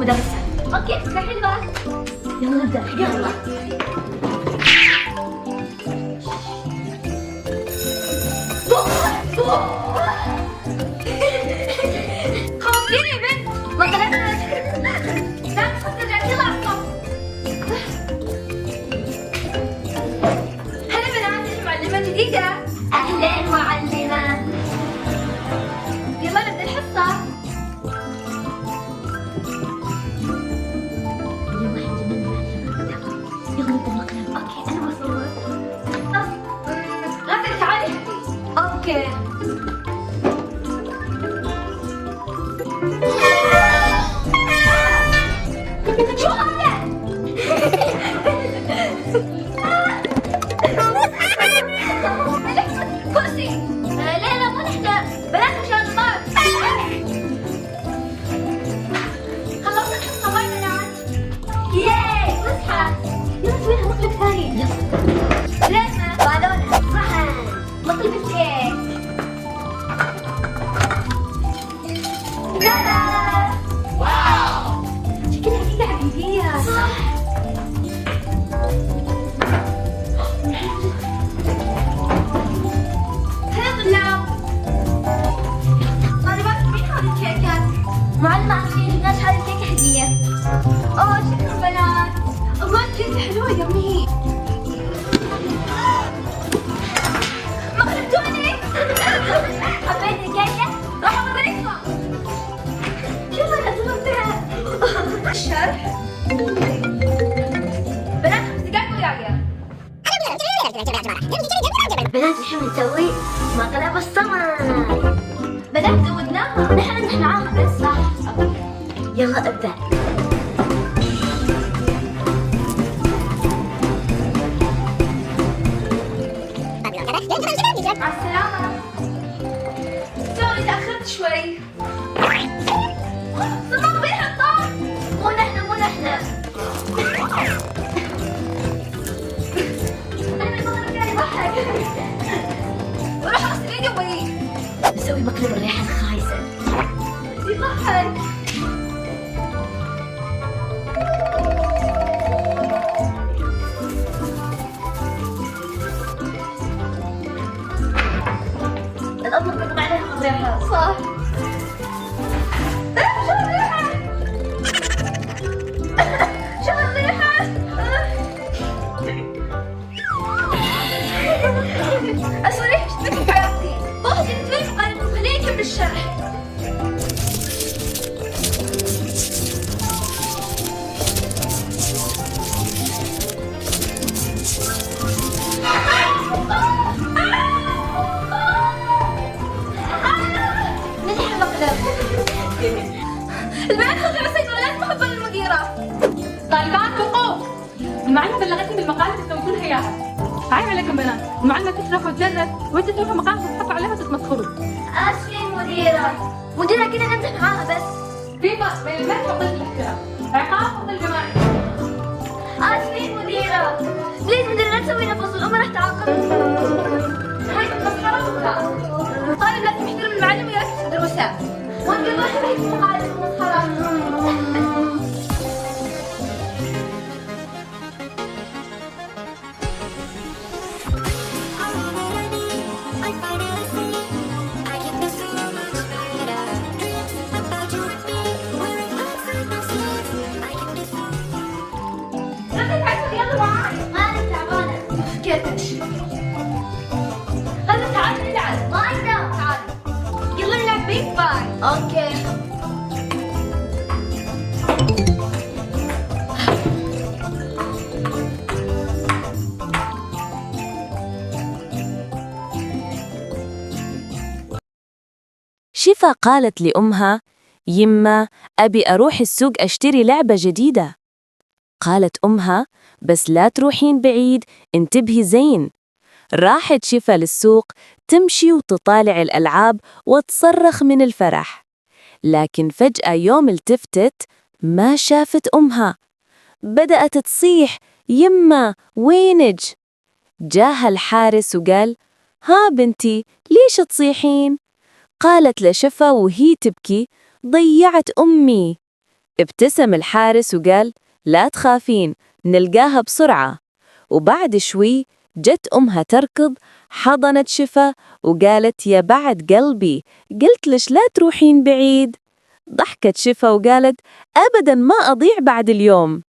المدرسة. اوكي فكرة حلوة. يلا نبدأ. يلا. خوفتيني يا بنت. ما طلعت. لا تفكر رجعتي يلا على الصف. هلا بنات، معلمة جديدة. أهلين معلمة. يلا نبدأ الحصة. يلا نبدأ القراءة. أوكي أنا بصور. غادة تعالي حبيبي. أوكي. شو هذا؟ كرسي. لا مو نحن بنات مشان النار. خلصت الحصة باي بنات. ياي فسحة. يلا نسوي لها مقلب ثاني. يلا. لما بالونة صحن مقلب الكيك. لا واو شكلها كيكة حقيقية. صح. هلا طلاب. طالبات مين هذه الكيكات؟ معلمة عارفين جبناش هذه الكيكة هدية. اوه شكرا بنات. الله الكيكة حلوة يمي. ما خلفتوني. حبيت الكيكة؟ راح أوريكم. شوفوا أنا صورتها. الشرح. بنات 5 دقايق وجاية. بنات الحين بنسوي مقلب السمر. بنات زودناها. نحن معاها بس صح. يلا ابدأ. مع السلامة. سوري تأخرت شوي. صمم بيها الطار. مو نحن. أنا من المغرب جاي ضحك. وروح أغسل إيدي وبي. نسوي مقلب الريحة الخايسة. يضحك. الأطباق بيطلع عليها الريحة. صح. شو الريحة؟ شو الريحة؟ أسوري ايش تبكي في حياتي؟ طوحتي تسوي مقالب وخليني أكمل الشرح. البنات خذوا عصير ولا تحبوا المديرة. طالبات وقوف. المعلمة بلغتني بالمقالب تسوي كلها اياها. عيب عليكم بنات، المعلمة تشرح وتدرس وانتوا تروحوا مقالب تضحكوا عليها وتتمسخروا. آسفين مديرة كنا نمزح معاها بس. في فرق بين المدح وقلة الاحترام، عقاب وقلة جماعي. آسفين مديرة. بليز مديرة لا تسوي نفس الأمة راح تعاقب. هاي مسخرة وكلام. طالب لازم يحترم المعلم ويركز في دروسه. وانت روح بهيك مقالب ومسخرة. اوكي. شفا قالت لأمها: يما أبي أروح السوق أشتري لعبة جديدة. قالت أمها: بس لا تروحين بعيد، انتبهي زين. راحت شفا للسوق تمشي وتطالع الألعاب وتصرخ من الفرح، لكن فجأة يوم التفتت ما شافت أمها. بدأت تصيح: يما وينج؟ جاها الحارس وقال: ها بنتي ليش تصيحين؟ قالت لشفا وهي تبكي: ضيعت أمي. ابتسم الحارس وقال: لا تخافين، نلقاها بسرعة. وبعد شوي جت أمها تركض، حضنت شفا وقالت: يا بعد قلبي، قلت لش لا تروحين بعيد. ضحكت شفا وقالت: أبداً ما أضيع بعد اليوم.